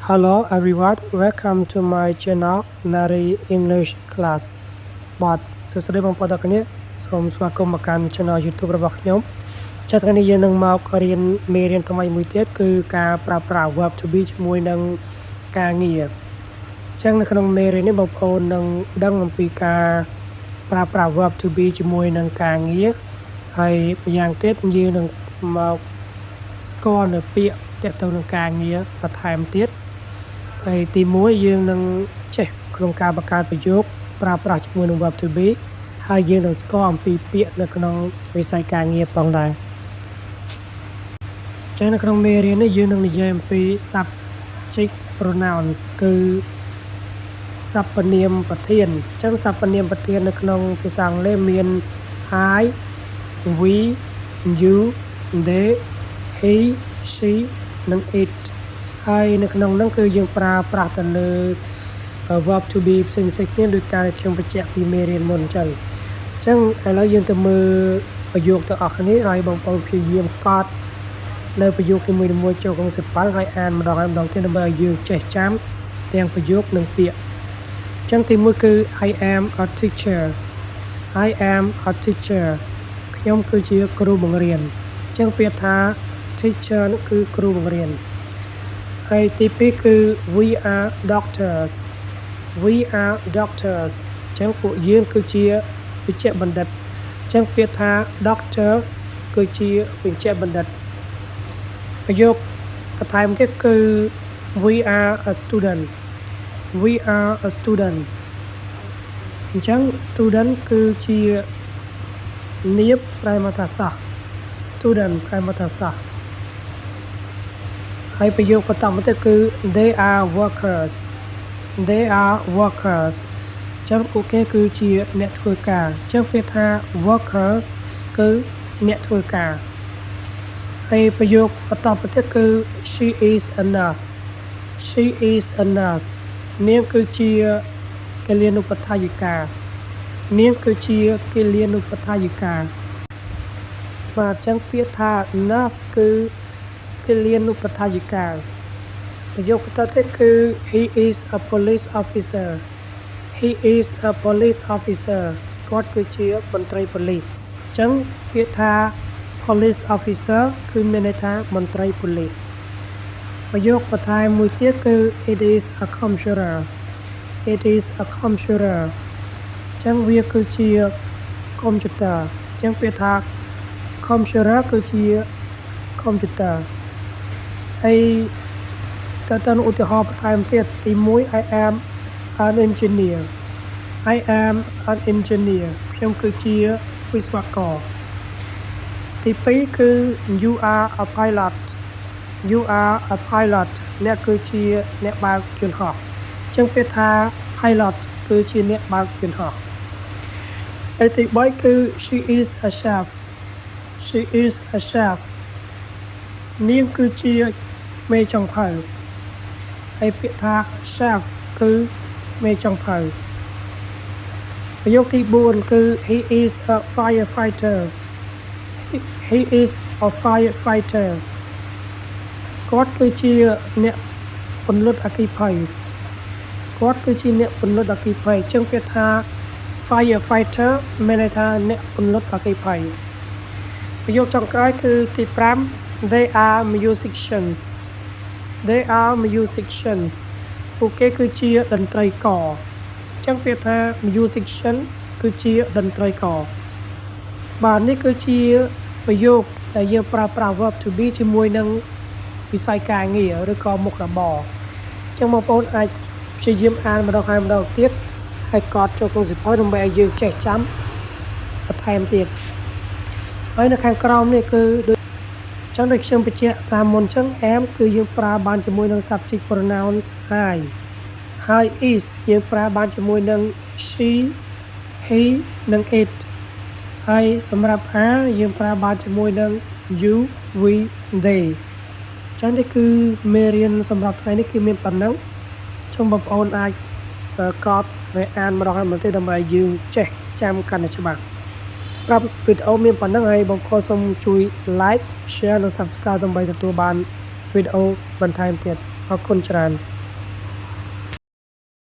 Hello everyone, welcome to my channel Nari English Class បាទសួស្តីបងប្អូនទាំងគ្នាសូមស្វាគមន៍មកកាន់ Channel YouTube របស់ខ្ញុំចា៎ថ្ងៃនេះយើងនឹងមករៀនមេរៀនថ្មីមួយទៀតគឺការប្រើប្រាស់ verb to be ជាមួយនឹងការងារអញ្ចឹងនៅក្នុងមេរៀននេះបងប្អូននឹងដឹងអំពីការប្រើប្រាស់ verb to be ជាមួយនឹងការងារហើយម្យ៉ាងទៀតយើងនឹងមកស្គាល់នៅពាក្យទាក់ទងនឹងការងារបន្ថែមទៀតហើយទី1យើងនឹងចេះក្នុងការបង្កើតប្រយោគប្រើប្រាស់ជាមួយនឹង verb to be ហើយយើងនឹងស្គាល់អំពីពាក្យនៅក្នុងវិស័យការងារផងដែរចឹងនៅក្នុងមេរៀននេះយើងនឹងនិយាយអំពី subject pronouns គឺសព្វនាមប្រធានអញ្ចឹងសព្វនាមប្រធាននៅក្នុងភាសាអង់គ្លេសមាន I we you they he she និង it ហើយនៅក្នុងហ្នឹងគឺយើងប្រើប្រាស់ទៅលើ verb to be ផ្សេងៗគ្នាដោយការខ្ញុំបញ្ជាក់ពីមេរៀនមុនអញ្ចឹងឥឡូវយើងទៅមើលប្រយោគទាំងអស់គ្នាហើយបងប្អូនព្យាយាមកត់នៅប្រយោគនីមួយៗចូលក្នុងសៀវភៅហើយអានម្ដងហើយម្ដងទៀតដើម្បីឲ្យយើងចេះចាំទាំងប្រយោគនិងពាក្យអញ្ចឹងទី1គឺ I am a teacher I am a teacher ខ្ញុំគឺជាគ្រូបង្រៀនអញ្ចឹងពាក្យថា teacher នោះគឺគ្រូបង្រៀនហើយទី2គឺ we are doctors we are doctors អញ្ចឹងពួកយើងគឺជាវេជ្ជបណ្ឌិតអញ្ចឹងពាក្យថា doctors គឺជាវេជ្ជបណ្ឌិតប្រយោគបន្ថែមទៀតគឺ we are a student we are a student អញ្ចឹង student គឺជានាមប្រែមកថាសិស្ស student ប្រែមកថាសិស្សហើយប្រយោគបន្តមកទៀតគឺ they are workers they are workers អញ្ចឹងពួកគេគឺជាអ្នកធ្វើការអញ្ចឹងពាក្យថា workers គឺអ្នកធ្វើការហើយប្រយោគបន្តមកទៀតគឺ she is a nurse she is a nurse នាងគឺជាគិលានុបដ្ឋាយិកានាងគឺជាគិលានុបដ្ឋាយិកាបាទអញ្ចឹងពាក្យថា nurse គឺគិលានុបដ្ឋាយិកាប្រយោគបន្តទៀតគឺ he is a police officer he is a police officer គាត់គឺជាមន្ត្រីប៉ូលីសអញ្ចឹងពាក្យថា police officer គឺមានន័យថាមន្ត្រីប៉ូលីសប្រយោគបន្ថែមមួយទៀតគឺ it is a computer it is a computer អញ្ចឹងវាគឺជា computer អញ្ចឹងពាក្យថា computer គឺជា computer ហើយតើឧទាហរណ៍បន្ថែមទៀតទី1 I am an engineer I am an engineer ខ្ញុំគឺជាវិស្វករទី2គឺ you are a pilot you are a pilot អ្នកគឺជាអ្នកបើកយន្តហោះអញ្ចឹងពាក្យថា pilot គឺជាអ្នកបើកយន្តហោះហើយទី3គឺ she is a chef she is a chef នាងគឺជាមេចុងភៅហើយពាក្យថា chef គឺមេចុងភៅប្រយោគទី4គឺ he is a firefighter he is a firefighter គាត់គឺជាអ្នកពន្លត់អគ្គិភ័យគាត់គឺជាអ្នកពន្លត់អគ្គិភ័យអញ្ចឹងពាក្យថា firefighter មានន័យថាអ្នកពន្លត់អគ្គិភ័យប្រយោគចុងក្រោយគឺទី5 they are musicians they are musicians ពួកគេគឺជាតន្ត្រីករអញ្ចឹងពាក្យថា musicians គឺជាតន្ត្រីករបាទនេះគឺជាប្រយោគដែលយើងប្រើប្រាស់ verb to be ជាមួយនឹងវិស័យការងារឬក៏មុខរបរអញ្ចឹងបងប្អូនអាចព្យាយាមអានម្ដងហើយម្ដងទៀតហើយកត់ចូលក្នុងសៀវភៅដើម្បីឲ្យយើងចេះចាំបន្ថែមទៀតហើយនៅខាងក្រោមនេះគឺចឹងដូចខ្ញុំបញ្ជាក់សារមុនចឹង am គឺយើងប្រើបានជាមួយនឹង subject pronouns I ហើយ is យើងប្រើបានជាមួយនឹង she he និង it ហើយសម្រាប់ are យើងប្រើបានជាមួយនឹង you we they ចឹងនេះគឺមេរៀនសម្រាប់ថ្ងៃនេះគឺមានប៉ុណ្ណឹងសូមបងប្អូនអាចកត់ហើយអានម្ដងហើយម្ដងទៀតដើម្បីឲ្យយើងចេះចាំកាន់តែច្បាស់សម្រាប់វីដេអូមានប៉ុណ្ណឹងហើយបងប្អូនសូមជួយ like share និង subscribe ដើម្បីទទួលបានវីដេអូបន្ថែមទៀតអរគុណច្រើន